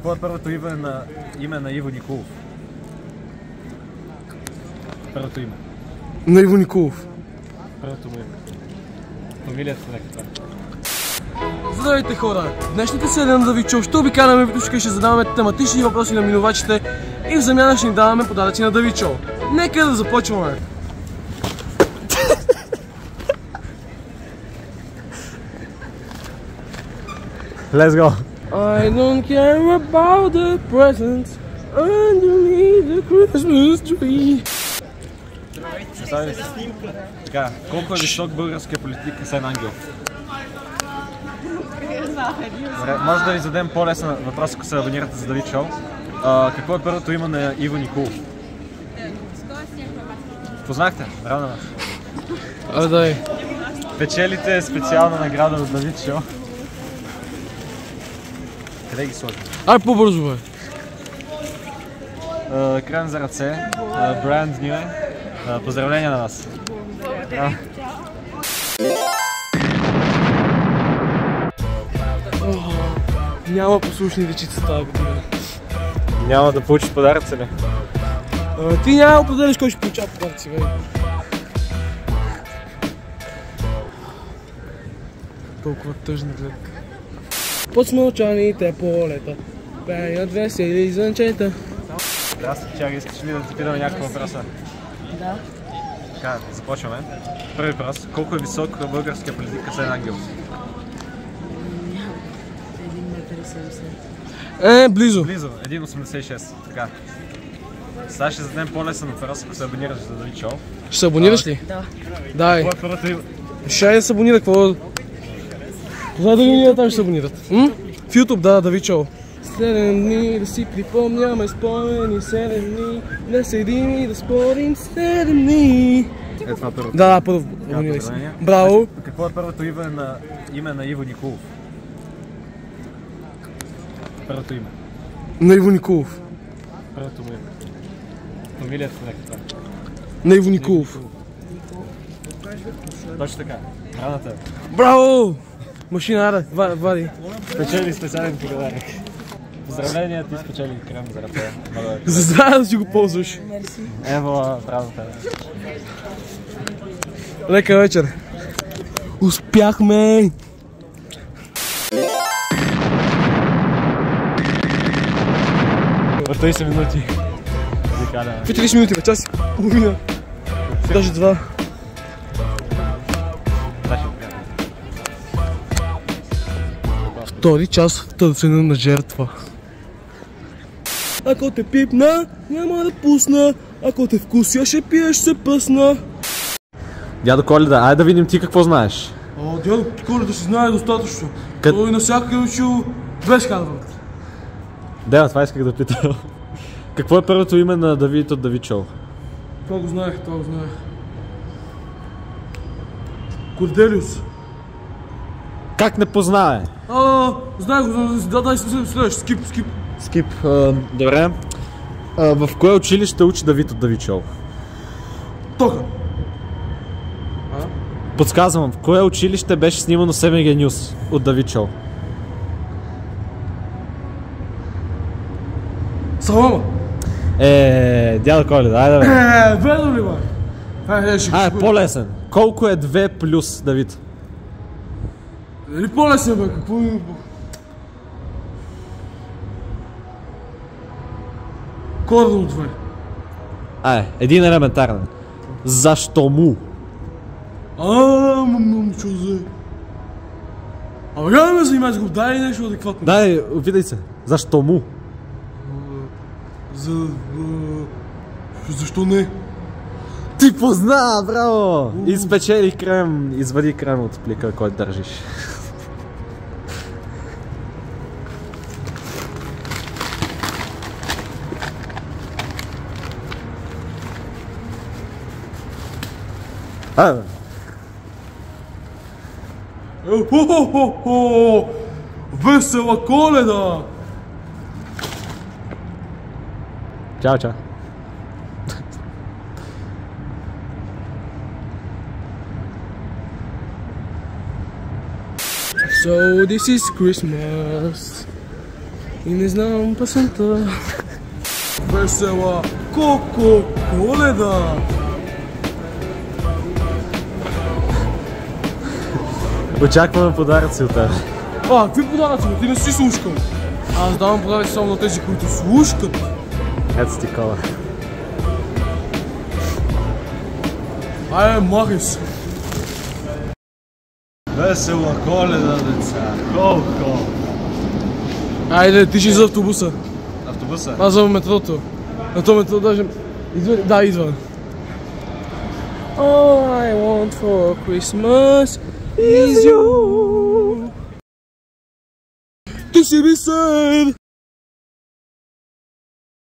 Какво е първото име на Иво Николов? Първото име. На Иво Николов. Първото му име. Фамилията нека това. Здравейте хора! В днешната серия на Давид Шоу ще обикаляме видеошка и ще задаваме тематични въпроси на минувачите и в замяна ще ни даваме подаръци на Давид Шоу. Нека да започваме! Let's go! I don't care about the presents underneath the Christmas tree. Представи ли си? Така, колко е висок българския политик Асен Ангелов? Може да ви зададем по-лесен въпрос, ако се абонирате за Давид Шоу. Какво е първото име на Иво Николов? Познахте? Браво на вас. Дай. Печелите специална награда от Давид Шоу. Къде ги сложим? Ай, по-бързо бе! Крем за ръце, бранд new е. Поздравления на вас! Няма послушни дечица тази година. Няма да получиш подаръци ли? Ти няма да определиш кой ще получава подаръци, бе. Толкова тъжна гледка. Под смълчаните полета пеят весели звънчета. Здрасти, Чаги, искаш ли да ти питаме някаква въпроса? Да. Така, започваме. Първи въпрос. Колко е висок българския политик Асен Ангелов? 1,70 м. Близо. Близо, 1,86. Така. Сега ще зададем по-лесен въпрос, ако се абонираш за Давид Шоу. Ще се абонираш ли? Да. Дай. Какво е първото име? Ще да се абонира, какво? Знае дали ние там ще се абонират? В YouTube, да, Давид Шоу. 7 дни да си припомняме спомени, 7 дни да седим и да спорим, 7 дни. Е, това първо. Да, първо абонирай се. Браво! Какво е първото име на Иво Николов? Първото име. На Иво Николов. Първото му име. Фамилията нека това. На Иво Николов. Точно така. Браво на теб. Браво! Машина, аре, вади. Спечели специален подарък. Поздравления, ти спечели крем за ръце. За здраве да си го ползваш. Ево, браво на теб. Лека вечер. Успяхме! В 30 минути. В 30 минути, бе, час и половина. Даже 2. Втори час в търсене на жертва. Ако те пипна, няма да пусна. Ако те вкуся, ще пиеш, се пръсна. Дядо Коледа, айде да видим ти какво знаеш. Дядо Коледа си знае достатъчно. Той навсякъде учил 2 Харвард. Да, това исках да питам. Какво е първото име на Давид от Давид Шоу? Това го знаех. Корделиус. Как не познае? Знаех го, дай следващ, скип. Скип, добре. В кое училище учи Давид от Давид Шоу? Тока. Подсказвам, в кое училище беше снимано СМГ Нюс от Давид Шоу? Салама. Дядо Коледа, айде бе. Ведо ли бе? По-лесен. Колко е 2 плюс Давид? Нали по-лесен бе, какво е? Кордон от 2. Един елементарен. Защо му? Чо взе? Я ме занимай с го, дай нещо адекватно. Дай, опитай се. Защо му? Защо не? Ти позна, браво! Изпечели крем, извади крем от плика, който държиш. Весела Коледа! Чао. So this is Christmas. и не знам песента. Весела Коко Коледа. Очакваме подаръци от теб. Какви подаръци? Ти не си слушкал. Аз давам подаръци само на тези, които слушкат. Ето ти кола. Айде, махай се. Весела Коледа, деца. Колко. Айде, ти ще за автобуса. Автобуса? Аз за метрото. На то метро даже... Идва ли? Да, идва. All I want for Christmas is you. Ти си ми сън.